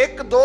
1-2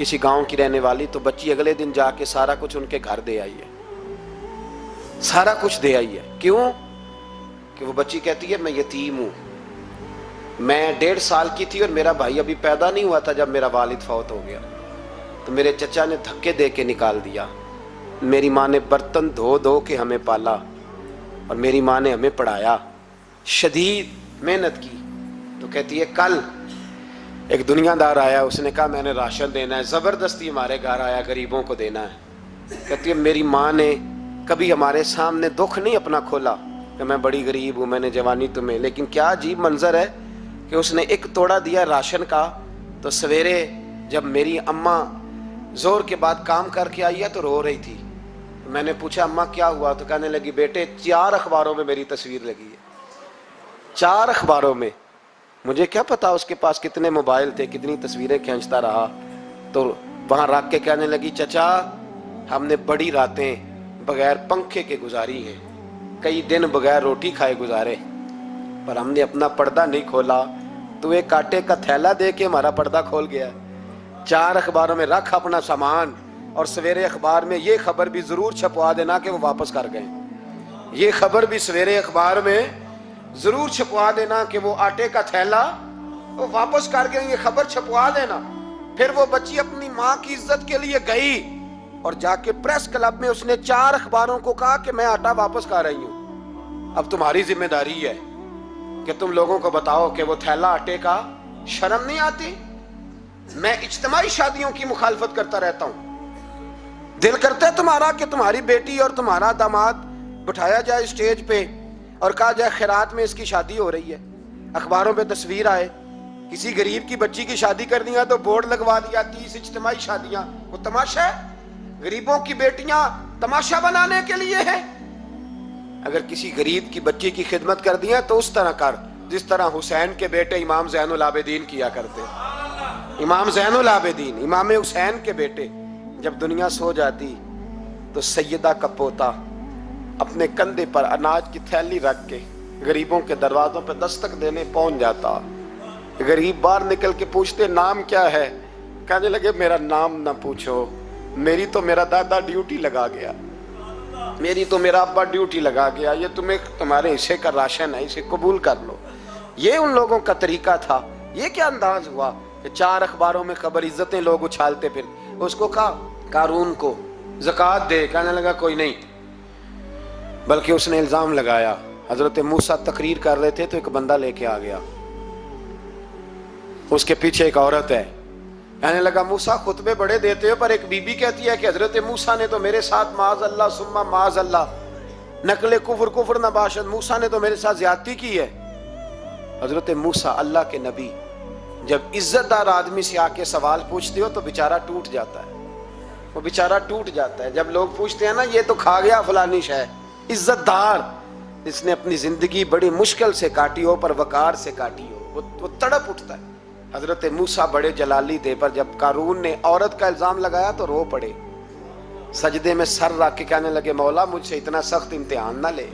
کسی گاؤں کی رہنے والی، تو بچی اگلے دن جا کے سارا کچھ ان کے گھر دے آئی ہے، سارا کچھ دے آئی ہے۔ کیوں؟ کہ وہ بچی کہتی ہے میں یتیم ہوں، میں 1.5 سال کی تھی اور میرا بھائی ابھی پیدا نہیں ہوا تھا جب میرا والد فوت ہو گیا، تو میرے چچا نے دھکے دے کے نکال دیا، میری ماں نے برتن دھو دھو کے ہمیں پالا اور میری ماں نے ہمیں پڑھایا، شدید محنت کی۔ تو کہتی ہے کل ایک دنیا دار آیا، اس نے کہا میں نے راشن دینا ہے، زبردستی ہمارے گھر آیا، غریبوں کو دینا ہے۔ کہتی ہے میری ماں نے کبھی ہمارے سامنے دکھ نہیں اپنا کھولا کہ میں بڑی غریب ہوں، میں نے جوانی تمہیں، لیکن کیا عجیب منظر ہے کہ اس نے ایک توڑا دیا راشن کا، تو سویرے جب میری اماں زور کے بعد کام کر کے آئی ہے تو رو رہی تھی۔ میں نے پوچھا اماں کیا ہوا؟ تو کہنے لگی بیٹے 4 اخباروں میں میری تصویر لگی ہے، 4 اخباروں میں۔ مجھے کیا پتا اس کے پاس کتنے موبائل تھے، کتنی تصویریں کھینچتا رہا۔ تو وہاں رکھ کے کہنے لگی چچا ہم نے بڑی راتیں بغیر پنکھے کے گزاری ہیں، کئی دن بغیر روٹی کھائے گزارے، پر ہم نے اپنا پردہ نہیں کھولا، تو ایک آٹے کا تھیلا دے کے ہمارا پردہ کھول گیا۔ 4 اخباروں میں رکھ اپنا سامان، اور سویرے اخبار میں یہ خبر بھی ضرور چھپوا دینا کہ وہ واپس کر گئے، یہ خبر بھی سویرے اخبار میں ضرور چھپوا دینا کہ وہ آٹے کا تھیلا وہ واپس کر گئے، یہ خبر چھپوا دینا۔ پھر وہ بچی اپنی ماں کی عزت کے لیے گئی اور جا کے پریس کلب میں اس نے 4 اخباروں کو کہا کہ میں آٹا واپس کر رہی ہوں، اب تمہاری ذمہ داری ہے کہ تم لوگوں کو بتاؤ کہ وہ تھیلا آٹے کا، شرم نہیں آتی؟ میں اجتماعی شادیوں کی مخالفت کرتا رہتا ہوں، دل کرتا ہے تمہارا کہ تمہاری بیٹی اور تمہارا داماد بٹھایا جائے اسٹیج پہ اور کہا جائے خیرات میں اس کی شادی ہو رہی ہے، اخباروں پہ تصویر آئے، کسی غریب کی بچی کی شادی کر دیا تو بورڈ لگوا دیا 30 اجتماعی شادیاں، وہ تماشا ہے؟ غریبوں کی بیٹیاں تماشا بنانے کے لیے ہیں؟ اگر کسی غریب کی بچی کی خدمت کر دیا تو اس طرح کر جس طرح حسین کے بیٹے امام زین العابدین کیا کرتے۔ امام زین العابدین، امام حسین کے بیٹے، جب دنیا سو جاتی تو سیدہ کا پوتا اپنے کندھے پر اناج کی تھیلی رکھ کے غریبوں کے دروازوں پہ دستک دینے پہنچ جاتا، غریب باہر نکل کے پوچھتے نام کیا ہے؟ کہنے لگے میرا نام نہ پوچھو، میری تو میرا دادا ڈیوٹی لگا گیا، میری تو میرا ابا ڈیوٹی لگا گیا، یہ تمہیں تمہارے حصے کا راشن ہے، اسے قبول کر لو۔ یہ ان لوگوں کا طریقہ تھا۔ یہ کیا انداز ہوا کہ 4 اخباروں میں خبر، عزتیں لوگ اچھالتے پھر۔ اس کو کہا قارون کو زکوٰۃ دے، کہنے لگا کوئی نہیں، بلکہ اس نے الزام لگایا۔ حضرت موسیٰ تقریر کر رہے تھے تو ایک بندہ لے کے آ گیا، اس کے پیچھے ایک عورت ہے، کہنے لگا موسیٰ خطبے بڑے دیتے ہو، پر ایک بی بی کہتی ہے کہ حضرت موسیٰ نے تو میرے ساتھ معاذ اللہ ثم معاذ اللہ، نقل کفر نہ باشد، موسیٰ نے تو میرے ساتھ زیادتی کی ہے۔ حضرت موسیٰ اللہ کے نبی جب عزت دار آدمی سے آ کے سوال پوچھتے ہو تو بیچارہ ٹوٹ جاتا ہے، وہ بیچارہ ٹوٹ جاتا ہے۔ جب لوگ پوچھتے ہیں نا یہ تو کھا گیا فلانی شے، عزت دار جس نے اپنی زندگی بڑی مشکل سے کاٹی ہو پر وقار سے کاٹی ہو، وہ تڑپ اٹھتا ہے۔ حضرت موسیٰ بڑے جلالی تھے، پر جب قارون نے عورت کا الزام لگایا تو رو پڑے، سجدے میں سر رکھ کے کہنے لگے مولا مجھ سے اتنا سخت امتحان نہ لے،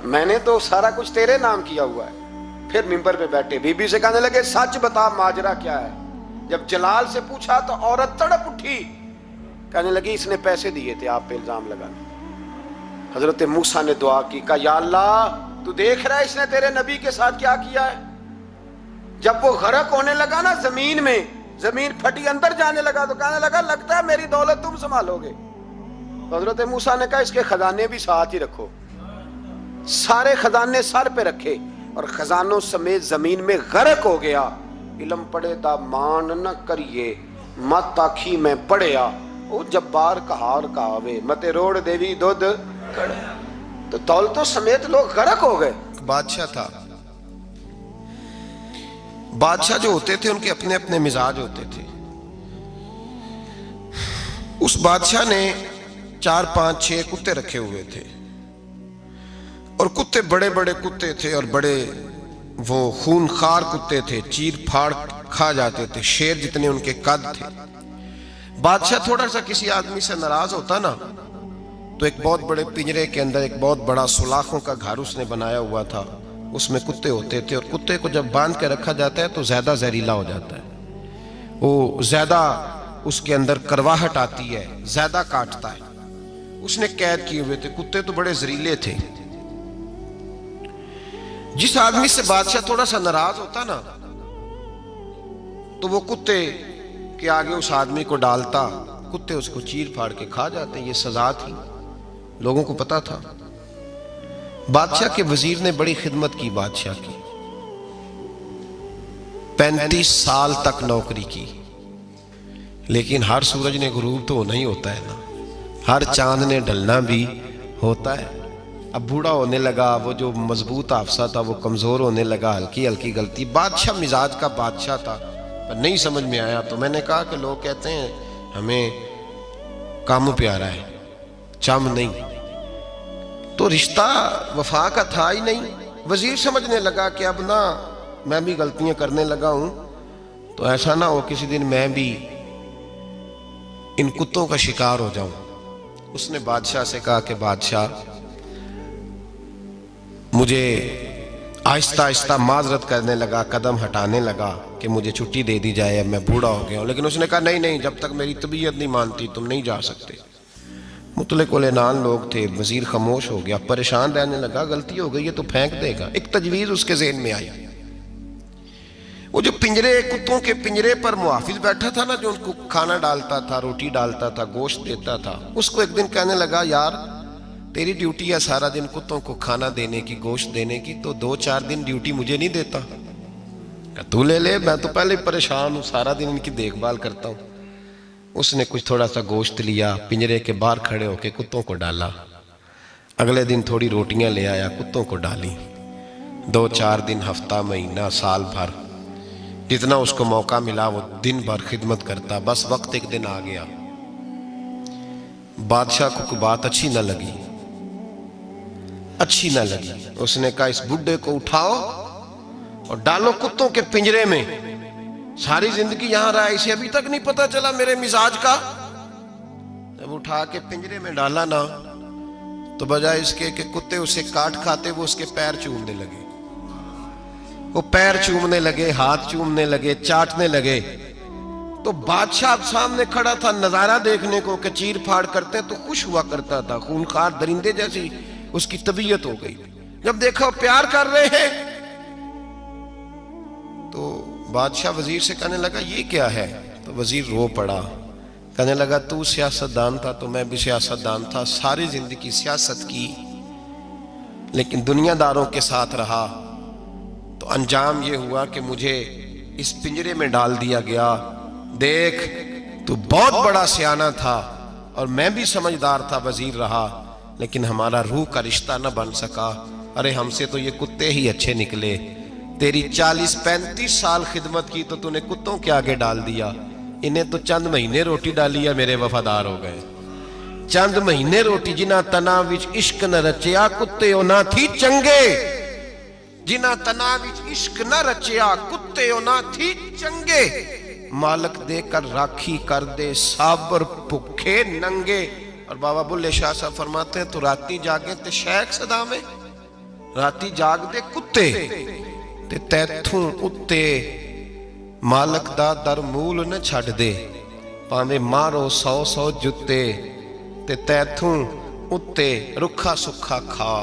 میں نے تو سارا کچھ تیرے نام کیا ہوا ہے۔ پھر ممبر پہ بیٹھے بی بی سے کہنے لگے سچ بتا ماجرا کیا ہے؟ جب جلال سے پوچھا تو عورت تڑپ اٹھی، کہنے لگی اس نے پیسے دیے تھے آپ پہ الزام لگانے۔ حضرت موسیٰ نے دعا کی، کہا یا اللہ تو دیکھ رہا ہے اس نے تیرے نبی کے ساتھ کیا کیا ہے۔ جب وہ غرق ہونے لگا نا زمین میں، زمین پھٹی اندر جانے لگا تو کہنے لگا لگتا ہے میری دولت تم سنبھالو گے۔ تو حضرت موسیٰ نے کہا اس کے خزانے بھی ساتھ ہی رکھو، سارے خزانے سر پہ رکھے اور خزانوں سمیت زمین میں غرق ہو گیا۔ علم پڑے دا مان نہ کریے مت آکھی میں پڑھیا، او جبار کہار کہاوے متے روڑ دیوی دودھ کڑے۔ تو دولتوں سمیت لوگ غرق ہو گئے۔ بادشاہ تھا، بادشاہ جو ہوتے تھے ان کے اپنے اپنے مزاج ہوتے تھے۔ اس بادشاہ نے 4 5 6 کتے رکھے ہوئے تھے، اور کتے بڑے بڑے کتے تھے اور بڑے وہ خون خار کتے تھے، چیر پھاڑ کھا جاتے تھے، شیر جتنے ان کے قد تھے۔ بادشاہ تھوڑا سا کسی آدمی سے ناراض ہوتا نا تو ایک بہت بڑے پنجرے کے اندر ایک بہت بڑا سلاخوں کا گھر اس نے بنایا ہوا تھا، اس میں کتے ہوتے تھے، اور کتے کو جب باندھ کے رکھا جاتا ہے تو زیادہ زہریلا ہو جاتا ہے، وہ زیادہ اس کے اندر کرواہٹ آتی ہے، زیادہ کاٹتا ہے. اس نے قید کیے ہوئے تھے. کتے تو بڑے زہریلے تھے. جس آدمی سے بادشاہ تھوڑا سا ناراض ہوتا نا تو وہ کتے کے آگے اس آدمی کو ڈالتا، کتے اس کو چیر پھاڑ کے کھا جاتے. یہ سزا تھی، لوگوں کو پتا تھا. بادشاہ کے وزیر نے بڑی خدمت کی بادشاہ کی، 35 سال تک نوکری کی. لیکن ہر سورج نے غروب تو نہیں ہوتا ہے نا، ہر چاند نے ڈھلنا بھی ہوتا ہے. اب بوڑھا ہونے لگا، وہ جو مضبوط حافظہ تھا وہ کمزور ہونے لگا، ہلکی ہلکی غلطی. بادشاہ مزاج کا بادشاہ تھا، پر نہیں سمجھ میں آیا. تو میں نے کہا کہ لوگ کہتے ہیں ہمیں کام پیارا ہے، چم نہیں. تو رشتہ وفا کا تھا ہی نہیں. وزیر سمجھنے لگا کہ اب نہ میں بھی غلطیاں کرنے لگا ہوں تو ایسا نہ ہو کسی دن میں بھی ان کتوں کا شکار ہو جاؤں. اس نے بادشاہ سے کہا کہ بادشاہ مجھے آہستہ آہستہ معذرت کرنے لگا، قدم ہٹانے لگا کہ مجھے چھٹی دے دی جائے، اب میں بوڑھا ہو گیا ہوں. لیکن اس نے کہا نہیں، جب تک میری طبیعت نہیں مانتی تم نہیں جا سکتے. مطلق العنان لوگ تھے. وزیر خاموش ہو گیا، پریشان رہنے لگا. غلطی ہو گئی ہے تو پھینک دے گا. ایک تجویز اس کے ذہن میں آئی. وہ جو پنجرے، کتوں کے پنجرے پر محافظ بیٹھا تھا نا، جو ان کو کھانا ڈالتا تھا، روٹی ڈالتا تھا، گوشت دیتا تھا، اس کو ایک دن کہنے لگا یار تیری ڈیوٹی ہے سارا دن کتوں کو کھانا دینے کی، گوشت دینے کی، تو 2-4 دن ڈیوٹی مجھے نہیں دیتا؟ تو لے لے، میں تو پہلے ہی پریشان ہوں، سارا دن ان کی دیکھ بھال کرتا ہوں. اس نے کچھ تھوڑا سا گوشت لیا، پنجرے کے باہر کھڑے ہو کے کتوں کو ڈالا. اگلے دن تھوڑی روٹیاں لے آیا، کتوں کو ڈالی. 2-4 دن، ہفتہ، مہینہ، سال بھر، جتنا اس کو موقع ملا وہ دن بھر خدمت کرتا. بس وقت ایک دن آ گیا، بادشاہ کو کوئی بات اچھی نہ لگی. اس نے کہا اس بڈھے کو اٹھاؤ اور ڈالو کتوں کے پنجرے میں. ساری زندگی یہاں رہا، اسے ابھی تک نہیں پتا چلا میرے مزاج کا. جب اٹھا کے پنجرے میں ڈالا نا تو بجائے اس کے کہ کتے اسے کاٹ کھاتے، وہ اس کے پیر چومنے لگے. وہ پیر چومنے لگے، ہاتھ چومنے لگے، چاٹنے لگے. تو بادشاہ اب سامنے کھڑا تھا نظارہ دیکھنے کو کہ چیر پھاڑ کرتے تو خوش ہوا کرتا تھا، خونخوار درندے جیسی اس کی طبیعت ہو گئی. جب دیکھا وہ پیار کر رہے ہیں تو بادشاہ وزیر سے کہنے لگا یہ کیا ہے؟ تو وزیر رو پڑا، کہنے لگا تو سیاستدان تھا تو میں بھی سیاستدان تھا، ساری زندگی سیاست کی لیکن دنیا داروں کے ساتھ رہا تو انجام یہ ہوا کہ مجھے اس پنجرے میں ڈال دیا گیا. دیکھ تو بہت بڑا سیانہ تھا اور میں بھی سمجھدار تھا، وزیر رہا، لیکن ہمارا روح کا رشتہ نہ بن سکا. ارے ہم سے تو یہ کتے ہی اچھے نکلے. تیری 40-35 سال خدمت کی تو تو نے کتوں کے آگے ڈال دیا. انہیں تو چند مہینے روٹی ڈالی ہے، میرے وفادار ہو گئے. چند مہینے روٹی، جنہ تنا وچ عشق نہ رچیا کتے او نہ تھی چنگے. جنہ تنا وچ عشق نہ رچیا کتے او نہ تھی چنگے. مالک دے کر راکھی کر دے صابر بھکھے ننگے. اور بابا بلے شاہ صاحب فرماتے ہیں تو راتی جاگے تے شیخ صدا میں، راتی جاگ دے کتے تے تیتھوں اتے مالک دا در مول نہ چھڑ دے. پاویں مارو 100 جتے تے تیتھوں اتے رکھا سکھا کھا.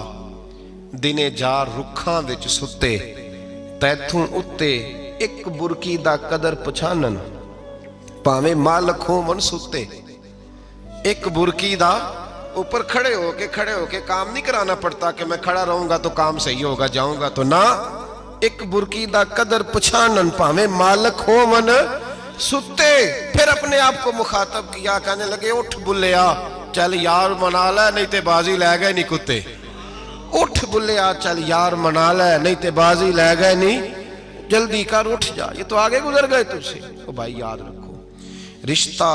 دنے جار رکھاں وچ ستے تیتھوں اتے ایک برکی دا قدر پچھانن. پاویں مالک ہون ستے، ایک برکی دا اوپر کھڑے ہو کے کام نہیں کرانا پڑتا کہ میں کھڑا رہوں گا تو کام صحیح ہوگا، جاؤں گا تو نہ. ایک برکی دا قدر پچھانن پاویں مالک ہون ستے. پھر اپنے آپ کو مخاطب کیا، کہنے لگے اٹھ بلیا چل یار منا لے نہیں تے بازی لے گئے نہیں کتے. اٹھ بلیا چل یار منا لے نہیں تے بازی لے گئے نہیں، جلدی کر اٹھ جا، یہ تو آگے گزر گئے تجھ سے. تو بھائی یاد رکھو، رشتہ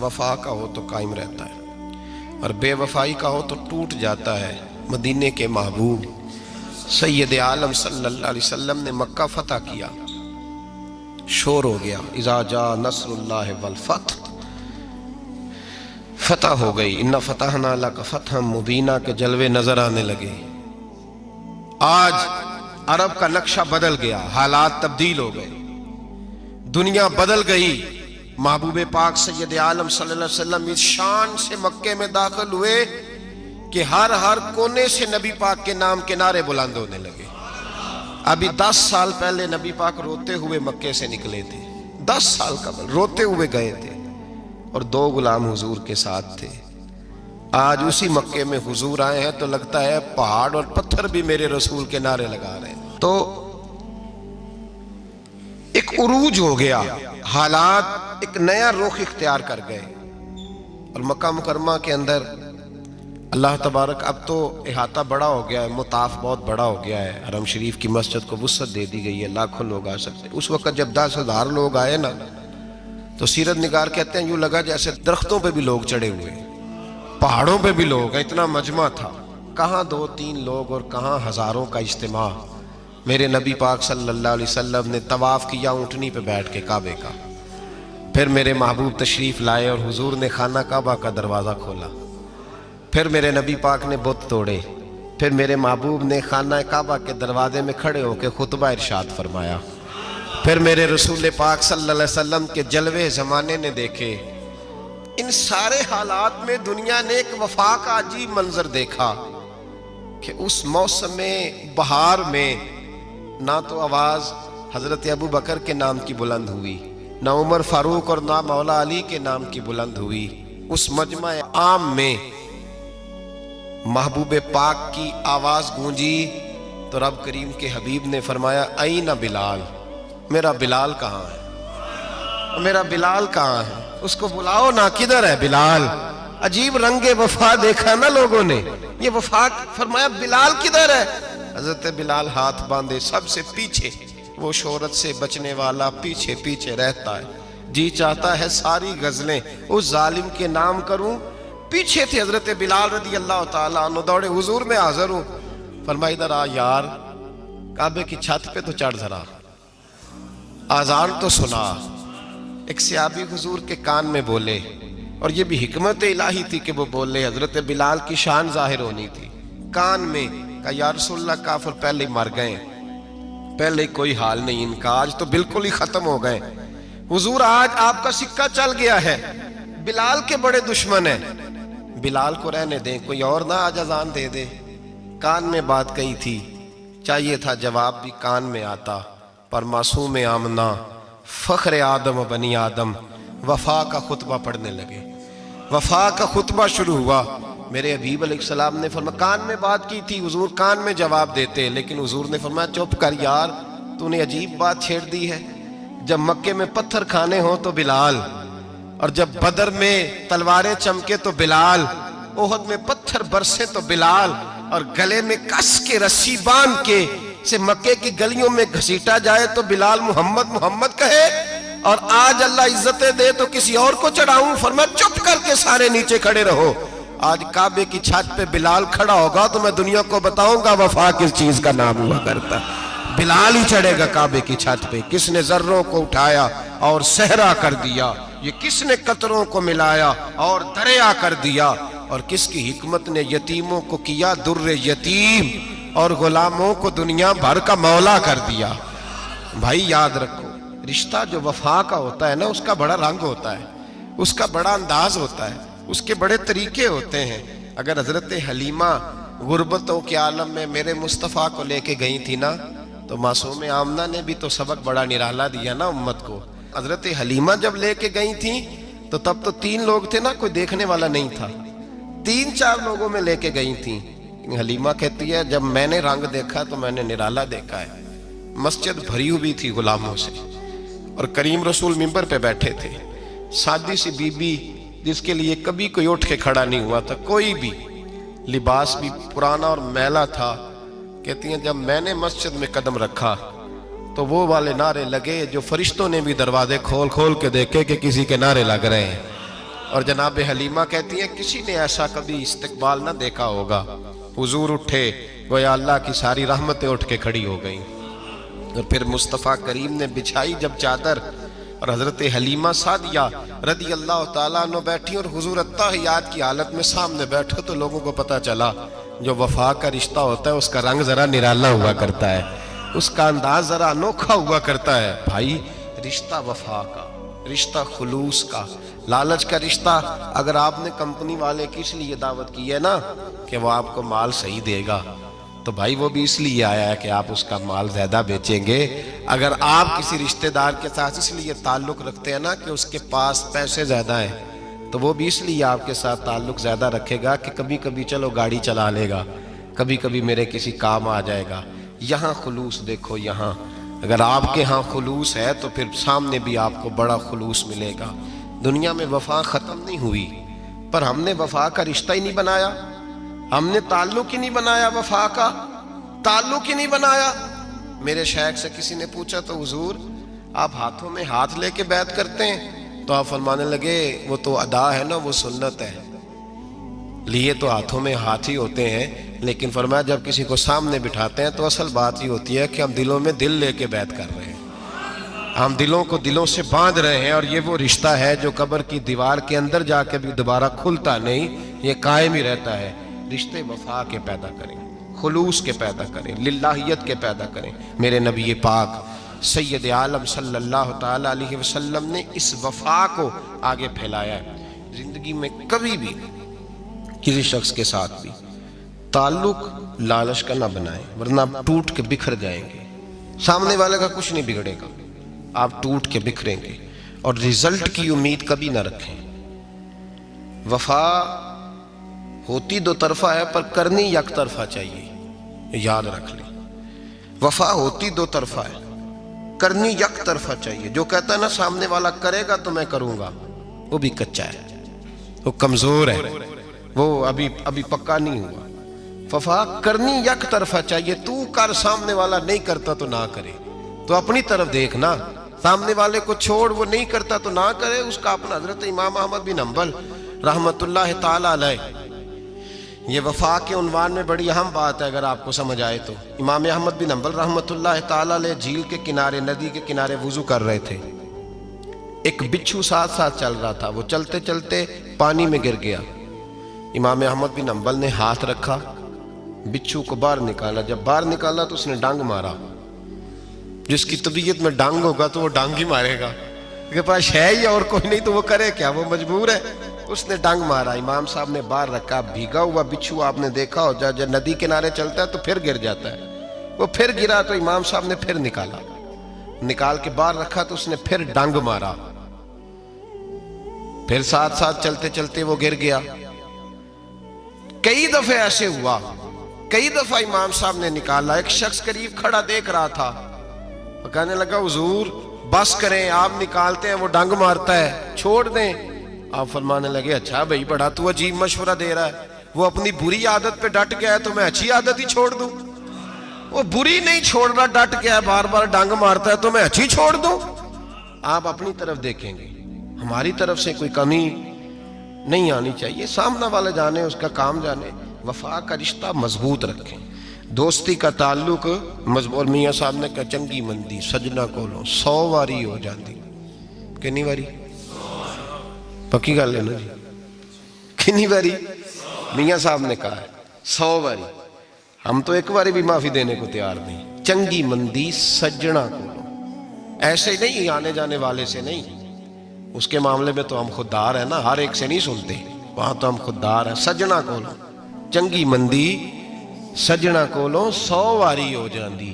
وفا کا ہو تو قائم رہتا ہے اور بے وفائی کا ہو تو ٹوٹ جاتا ہے. مدینے کے محبوب سید عالم صلی اللہ علیہ وسلم نے مکہ فتح کیا، شور ہو گیا، اذا جاء نصر اللہ والفتح، فتح ہو گئی. انا فتحنا لک فتحا مبینا کے جلوے نظر آنے لگے. آج عرب کا نقشہ بدل گیا، حالات تبدیل ہو گئے، دنیا بدل گئی. محبوب پاک سید عالم صلی اللہ علیہ وسلم اس شان سے مکے میں داخل ہوئے کہ ہر کونے سے نبی پاک کے نام کے نعرے بلند ہونے لگے۔ ابھی 10 سال پہلے نبی پاک روتے ہوئے مکے سے نکلے تھے، 10 سال قبل روتے ہوئے گئے تھے، اور 2 غلام حضور کے ساتھ تھے۔ آج اسی مکے میں حضور آئے ہیں تو لگتا ہے پہاڑ اور پتھر بھی میرے رسول کے نعرے لگا رہے ہیں۔ تو ایک عروج ہو گیا، حالات ایک نیا رخ اختیار کر گئے، اور مکہ مکرمہ کے اندر اللہ تبارک اب تو احاطہ بڑا ہو گیا ہے، مطاف بہت بڑا ہو گیا ہے، حرم شریف کی مسجد کو وسعت دے دی گئی ہے، لاکھوں لوگ آ سکتے ہیں۔ اس وقت جب 10,000 لوگ آئے نا تو سیرت نگار کہتے ہیں یوں لگا جیسے درختوں پہ بھی لوگ چڑھے ہوئے، پہاڑوں پہ بھی لوگ، اتنا مجمع تھا، کہاں 2-3 لوگ اور کہاں ہزاروں کا اجتماع۔ میرے نبی پاک صلی اللہ علیہ وسلم نے طواف کیا اونٹنی پہ بیٹھ کے کعبے کا، پھر میرے محبوب تشریف لائے اور حضور نے خانہ کعبہ کا دروازہ کھولا، پھر میرے نبی پاک نے بت توڑے، پھر میرے محبوب نے خانہ کعبہ کے دروازے میں کھڑے ہو کے خطبہ ارشاد فرمایا، پھر میرے رسول پاک صلی اللہ علیہ وسلم کے جلوے زمانے نے دیکھے۔ ان سارے حالات میں دنیا نے ایک وفا کا عجیب منظر دیکھا کہ اس موسم بہار میں نہ تو آواز حضرت ابو بکر کے نام کی بلند ہوئی، نہ عمر فاروق اور نہ مولا علی کے نام کی بلند ہوئی، اس مجمع عام میں محبوب پاک کی آواز گونجی تو رب کریم کے حبیب نے فرمایا این بلال، میرا بلال کہاں ہے، میرا بلال کہاں ہے، اس کو بلاؤ نا، کدھر ہے بلال۔ عجیب رنگ وفا دیکھا نا لوگوں نے، یہ وفا، فرمایا بلال کدھر ہے۔ حضرت بلال ہاتھ باندھے سب سے پیچھے، وہ شہرت سے بچنے والا پیچھے پیچھے رہتا ہے، جی چاہتا ہے ساری غزلیں اس ظالم کے نام کروں۔ پیچھے تھے حضرت بلال رضی اللہ تعالیٰ عنہ، دوڑے حضور میں حاضر ہوں، فرمایا ادھر آ یار، کعبے کی چھت پہ تو چڑھ ذرا، آذان تو سنا۔ ایک صحابی حضور کے کان میں بولے، اور یہ بھی حکمت الہی تھی کہ وہ بولے، حضرت بلال کی شان ظاہر ہونی تھی، کان میں کہا یا رسول اللہ کافر پہلے ہی مر گئے، پہلے ہی کوئی حال نہیں ان کا، آج تو بالکل ہی ختم ہو گئے حضور، آج آپ کا سکہ چل گیا ہے، بلال کے بڑے دشمن ہیں، بلال کو رہنے دیں، کوئی اور نہ آج اذان دے دے۔ کان میں بات کہی تھی، چاہیے تھا جواب بھی کان میں آتا، پر معصوم آمنہ فخر آدم و بنی آدم وفا کا خطبہ پڑھنے لگے، وفا کا خطبہ شروع ہوا۔ میرے حبیب علیہ السلام نے فرمایا، کان میں بات کی تھی، حضور کان میں جواب دیتے، لیکن حضور نے فرمایا چپ کر یار، تو نے عجیب بات چھیڑ دی ہے، جب مکے میں پتھر کھانے ہوں تو بلال، اور جب بدر میں تلواریں چمکے تو بلال، احد میں پتھر برسے تو بلال، اور گلے میں کس کے رسی باندھ کے سے مکے کی گلیوں میں گھسیٹا جائے تو بلال محمد محمد کہے، اور آج اللہ عزتیں دے تو کسی اور کو چڑھاؤں، فرمایا چپ کر کے سارے نیچے کھڑے رہو۔ آج کعبے کی چھت پہ بلال کھڑا ہوگا تو میں دنیا کو بتاؤں گا وفا کس چیز کا نام ہوا کرتا، بلال ہی چڑھے گا کعبے کی چھت پہ۔ کس نے ذروں کو اٹھایا اور صحرا کر دیا، یہ کس نے قطروں کو ملایا اور دریا کر دیا، اور کس کی حکمت نے یتیموں کو کیا در یتیم اور غلاموں کو دنیا بھر کا مولا کر دیا۔ بھائی یاد رکھو، رشتہ جو وفا کا ہوتا ہے نا، اس کا بڑا رنگ ہوتا ہے، اس کا بڑا انداز ہوتا ہے، اس کے بڑے طریقے ہوتے ہیں۔ اگر حضرت حلیمہ غربتوں کے عالم میں میرے مصطفیٰ کو لے کے گئی تھی نا، تو معصوم آمنہ نے بھی تو سبق بڑا نرالا دیا نا امت کو۔ حضرت حلیمہ جب لے کے گئی تھی تو تب تو 3 لوگ تھے نا، کوئی دیکھنے والا نہیں تھا، 3-4 لوگوں میں لے کے گئی تھی۔ حلیمہ کہتی ہے جب میں نے رنگ دیکھا تو میں نے نرالا دیکھا ہے، مسجد بھری ہوئی تھی غلاموں سے، اور کریم رسول منبر پہ بیٹھے تھے، سادی سی بی بی جس کے لیے کبھی کوئی اٹھ کے کھڑا نہیں ہوا تھا، کوئی بھی، لباس بھی پرانا اور میلا تھا، کہتی ہیں جب میں نے مسجد میں قدم رکھا تو وہ والے نعرے لگے جو فرشتوں نے بھی دروازے کھول کھول کے دیکھے کہ کسی کے نعرے لگ رہے ہیں، اور جناب حلیمہ کہتی ہیں کسی نے ایسا کبھی استقبال نہ دیکھا ہوگا، حضور اٹھے گویا اللہ کی ساری رحمتیں اٹھ کے کھڑی ہو گئیں، اور پھر مصطفیٰ کریم نے بچھائی جب چادر، اور حضرت حلیمہ سعدیہ رضی اللہ تعالیٰ عنہ بیٹھی، اور حضور التحیات کی حالت میں سامنے بیٹھو تو لوگوں کو پتا چلا جو وفا کا رشتہ ہوتا ہے اس کا رنگ ذرا نرالا ہوا کرتا ہے، اس کا انداز ذرا انوکھا ہوا کرتا ہے۔ بھائی رشتہ وفا کا، رشتہ خلوص کا، لالچ کا رشتہ اگر آپ نے کمپنی والے کی اس لیے دعوت کی ہے نا کہ وہ آپ کو مال صحیح دے گا، تو بھائی وہ بھی اس لیے آیا ہے کہ آپ اس کا مال زیادہ بیچیں گے۔ اگر آپ کسی رشتہ دار کے ساتھ اس لیے تعلق رکھتے ہیں نا کہ اس کے پاس پیسے زیادہ ہیں، تو وہ بھی اس لیے آپ کے ساتھ تعلق زیادہ رکھے گا کہ کبھی کبھی چلو گاڑی چلا لے گا، کبھی کبھی میرے کسی کام آ جائے گا۔ یہاں خلوص دیکھو، یہاں اگر آپ کے ہاں خلوص ہے تو پھر سامنے بھی آپ کو بڑا خلوص ملے گا۔ دنیا میں وفا ختم نہیں ہوئی، پر ہم نے وفا کا رشتہ ہی نہیں بنایا، ہم نے تعلق ہی نہیں بنایا، وفا کا تعلق ہی نہیں بنایا۔ میرے شیخ سے کسی نے پوچھا تو حضور آپ ہاتھوں میں ہاتھ لے کے بیعت کرتے ہیں؟ تو آپ فرمانے لگے وہ تو ادا ہے نا، وہ سنت ہے، لیے تو ہاتھوں میں ہاتھ ہی ہوتے ہیں، لیکن فرمایا جب کسی کو سامنے بٹھاتے ہیں تو اصل بات یہ ہوتی ہے کہ ہم دلوں میں دل لے کے بیعت کر رہے ہیں، ہم دلوں کو دلوں سے باندھ رہے ہیں، اور یہ وہ رشتہ ہے جو قبر کی دیوار کے اندر جا کے بھی دوبارہ کھلتا نہیں، یہ قائم ہی رہتا ہے۔ رشتے وفا کے پیدا کریں، خلوص کے پیدا کریں، للہیت کے پیدا کریں۔ میرے نبی پاک سید عالم صلی اللہ تعالی علیہ وسلم نے اس وفا کو آگے پھیلایا ہے۔ زندگی میں کبھی بھی کسی شخص کے ساتھ بھی تعلق لالچ کا نہ بنائیں، ورنہ آپ ٹوٹ کے بکھر جائیں گے، سامنے والے کا کچھ نہیں بگڑے گا، آپ ٹوٹ کے بکھریں گے، اور رزلٹ کی امید کبھی نہ رکھیں۔ وفا ہوتی دو طرفہ ہے پر کرنی یک طرفہ چاہیے، یاد رکھ لیں، وفا ہوتی دو طرفہ ہے، کرنی یک طرفہ چاہیے۔ جو کہتا ہے نا سامنے والا کرے گا تو میں کروں گا، وہ بھی کچا ہے، وہ کمزور ہے، وہ ابھی پکا نہیں ہوا۔ وفا کرنی یک طرفہ چاہیے، تو کر، سامنے والا نہیں کرتا تو نہ کرے، تو اپنی طرف دیکھنا، سامنے والے کو چھوڑ، وہ نہیں کرتا تو نہ کرے، اس کا اپنا۔ حضرت امام احمد بن حنبل رحمت اللہ تعالی علیہ، یہ وفا کے عنوان میں بڑی اہم بات ہے اگر آپ کو سمجھ آئے تو۔ امام احمد بن حنبل رحمت اللہ تعالی علیہ جھیل کے کنارے، ندی کے کنارے وضو کر رہے تھے، ایک بچھو ساتھ ساتھ چل رہا تھا، وہ چلتے چلتے پانی میں گر گیا۔ امام احمد بن حنبل نے ہاتھ رکھا، بچھو کو باہر نکالا، جب باہر نکالا تو اس نے ڈانگ مارا۔ جس کی طبیعت میں ڈانگ ہوگا تو وہ ڈانگ ہی مارے گا، کہ پاس ہے ہی اور کوئی نہیں تو وہ کرے کیا، وہ مجبور ہے، اس نے ڈانگ مارا۔ امام صاحب نے باہر رکھا، بھیگا ہوا بچھو آپ نے دیکھا ہو، جب ندی کنارے چلتا ہے تو پھر گر جاتا ہے، وہ پھر گرا تو امام صاحب نے پھر نکالا، نکال کے باہر رکھا تو اس نے پھر ڈانگ مارا، پھر ساتھ ساتھ چلتے چلتے وہ گر گیا۔ کئی دفعے ایسے ہوا، کئی دفعہ امام صاحب نے نکالا، ایک شخص قریب کھڑا دیکھ رہا تھا، وہ کہنے لگا حضور بس کریں، آپ نکالتے ہیں وہ ڈانگ مارتا ہے، چھوڑ دیں۔ آپ فرمانے لگے اچھا بھائی بڑا تو عجیب مشورہ دے رہا ہے، وہ اپنی بری عادت پہ ڈٹ گیا ہے تو میں اچھی عادت ہی چھوڑ دوں؟ وہ بری نہیں چھوڑ رہا، ڈٹ گیا ہے، بار بار ڈانگ مارتا ہے تو میں اچھی چھوڑ دوں؟ آپ اپنی طرف دیکھیں گے، ہماری طرف سے کوئی کمی نہیں آنی چاہیے، سامنے والا جانے، اس کا کام جانے۔ وفا کا رشتہ مضبوط رکھیں، دوستی کا تعلق مضبوط۔ میاں صاحب نے کہا چنگی مندی سجنا کولوں 100 واری ہو جاندی، کنی واری؟ پکی گل ہے نا جی، کنی واری؟ میاں صاحب نے کہا ہے 100 واری، ہم تو ایک واری بھی معافی دینے کو تیار نہیں۔ چنگی مندی سجنا کولوں، ایسے نہیں آنے جانے والے سے نہیں، اس کے معاملے میں تو ہم خوددار ہیں نا، ہر ایک سے نہیں سنتے، وہاں تو ہم خوددار ہیں۔ سجنا کولوں چنگی مندی سجنا کولوں 100 واری ہو جاندی،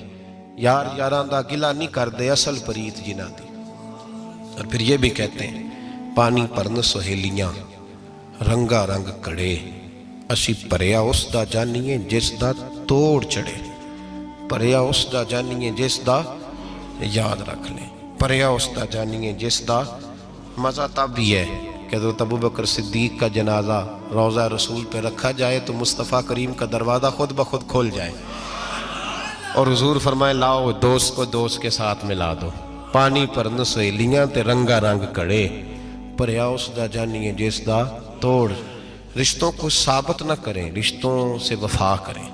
یار یاراں دا گلا نہیں کر دے اصل پریت جنہ دی۔ اور پھر یہ بھی کہتے ہیں پانی پرن سہیلیاں رنگا رنگ کڑے، اسی پریا اس دا جانیے جس دا توڑ چڑھے، پریا اس دا جانیے جس دا، یاد رکھ لیں، پریا اس دا جانیے جس دا۔ مزہ تب بھی ہے کہ حضرت ابوبکر صدیق کا جنازہ روضہ رسول پہ رکھا جائے تو مصطفیٰ کریم کا دروازہ خود بخود کھول جائے، اور حضور فرمائے لاؤ دوست کو دوست کے ساتھ ملا دو، پانی پرن سہیلیاں تے رنگا رنگ کڑے، پریا اس دا جانیے جس دا توڑ۔ رشتوں کو ثابت نہ کریں، رشتوں سے وفا کریں۔